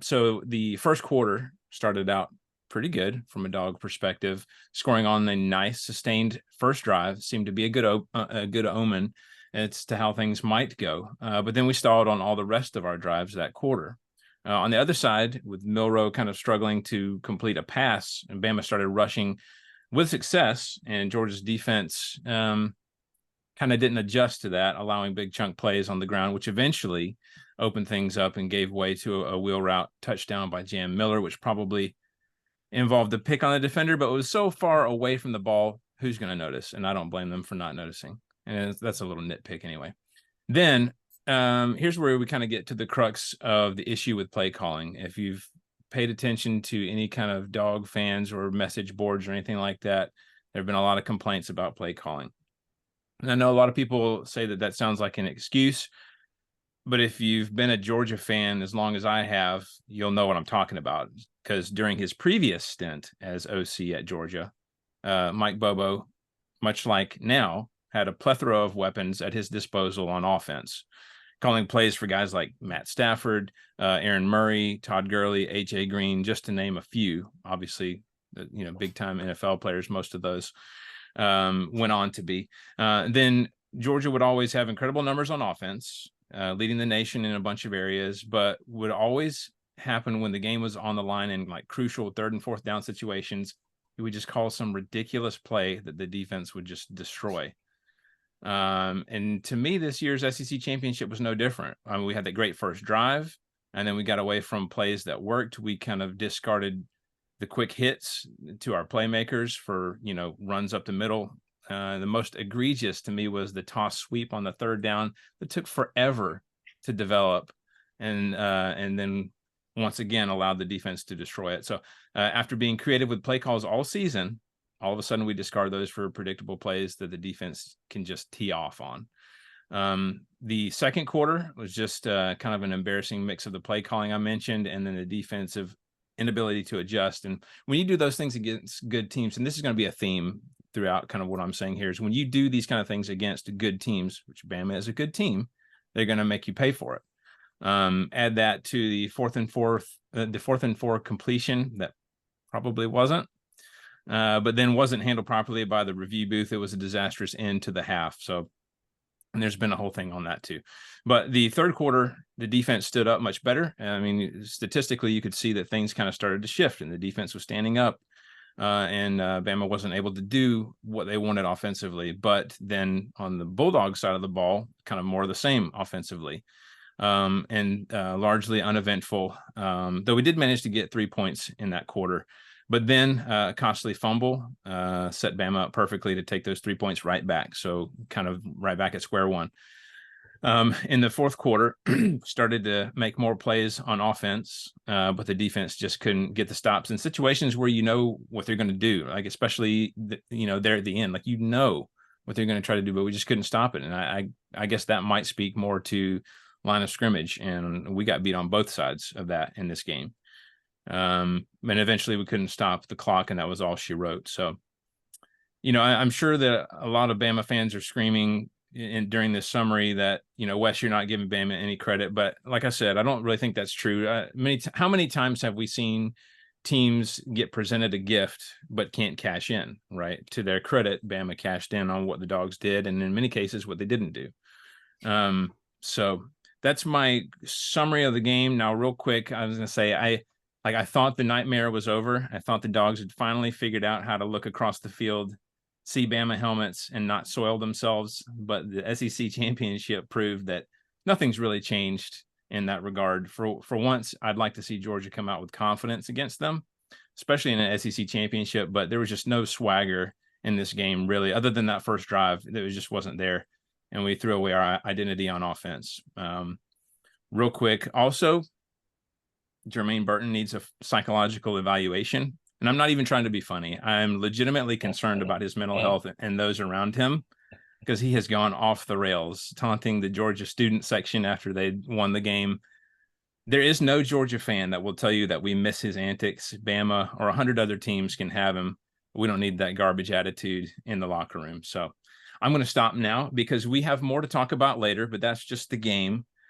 So the first quarter started out pretty good from a dog perspective, scoring on a nice sustained first drive seemed to be a good omen as to how things might go. But then we stalled on all the rest of our drives that quarter. On the other side, with Milroe kind of struggling to complete a pass, and Bama started rushing with success, and Georgia's defense kind of didn't adjust to that, allowing big chunk plays on the ground, which eventually opened things up and gave way to a wheel route touchdown by Jam Miller, which probably involved a pick on the defender, but it was so far away from the ball, who's going to notice? And I don't blame them for not noticing. And that's a little nitpick anyway. Then here's where we kind of get to the crux of the issue with play calling. If you've paid attention to any kind of dog fans or message boards or anything like that, there have been a lot of complaints about play calling. And I know a lot of people say that that sounds like an excuse, but if you've been a Georgia fan as long as I have, you'll know what I'm talking about. Because during his previous stint as OC at Georgia, Mike Bobo, much like now, had a plethora of weapons at his disposal on offense, calling plays for guys like Matt Stafford, Aaron Murray, Todd Gurley, A.J. Green, just to name a few. Obviously, big-time NFL players, most of those went on to be. Then Georgia would always have incredible numbers on offense, leading the nation in a bunch of areas, but would always happen when the game was on the line in like crucial third and fourth down situations. He would just call some ridiculous play that the defense would just destroy. And to me, this year's SEC championship was no different. I mean, we had that great first drive, and then we got away from plays that worked. We kind of discarded the quick hits to our playmakers for, runs up the middle. The most egregious to me was the toss sweep on the third down that took forever to develop. And then once again allowed the defense to destroy it. So after being creative with play calls all season, all of a sudden we discard those for predictable plays that the defense can just tee off on. The second quarter was just kind of an embarrassing mix of the play calling I mentioned, and then the defensive inability to adjust. And when you do those things against good teams, and this is going to be a theme throughout kind of what I'm saying here, is when you do these kind of things against good teams, which Bama is a good team, they're going to make you pay for it. Add that to the fourth and four completion that probably wasn't, but then wasn't handled properly by the review booth. It was a disastrous end to the half. So, and there's been a whole thing on that too. But the third quarter, the defense stood up much better. I mean, statistically, you could see that things kind of started to shift, and the defense was standing up, and Bama wasn't able to do what they wanted offensively. But then on the Bulldog side of the ball, kind of more of the same offensively. And largely uneventful, though we did manage to get 3 points in that quarter. But then a costly fumble set Bama up perfectly to take those 3 points right back. So kind of right back at square one. In the fourth quarter, started to make more plays on offense, but the defense just couldn't get the stops in situations where you know what they're going to do, like especially there at the end, like what they're going to try to do, but we just couldn't stop it. And I guess that might speak more to line of scrimmage, and we got beat on both sides of that in this game. And eventually we couldn't stop the clock, and that was all she wrote. So, I'm sure that a lot of Bama fans are screaming during this summary that, Wes, you're not giving Bama any credit. But like I said, I don't really think that's true. How many times have we seen teams get presented a gift but can't cash in, right? To their credit, Bama cashed in on what the Dogs did, and in many cases what they didn't do. So that's my summary of the game. Now, real quick, I was going to say, I thought the nightmare was over. I thought the Dogs had finally figured out how to look across the field, see Bama helmets, and not soil themselves. But the SEC championship proved that nothing's really changed in that regard. For once, I'd like to see Georgia come out with confidence against them, especially in an SEC championship. But there was just no swagger in this game, really, other than that first drive. It just wasn't there. And we threw away our identity on offense. Real quick, also, Jermaine Burton needs a psychological evaluation. And I'm not even trying to be funny. I'm legitimately concerned about his mental health and those around him, because he has gone off the rails, taunting the Georgia student section after they won the game. There is no Georgia fan that will tell you that we miss his antics. Bama or 100 other teams can have him. We don't need that garbage attitude in the locker room. So I'm going to stop now because we have more to talk about later, but that's just the game.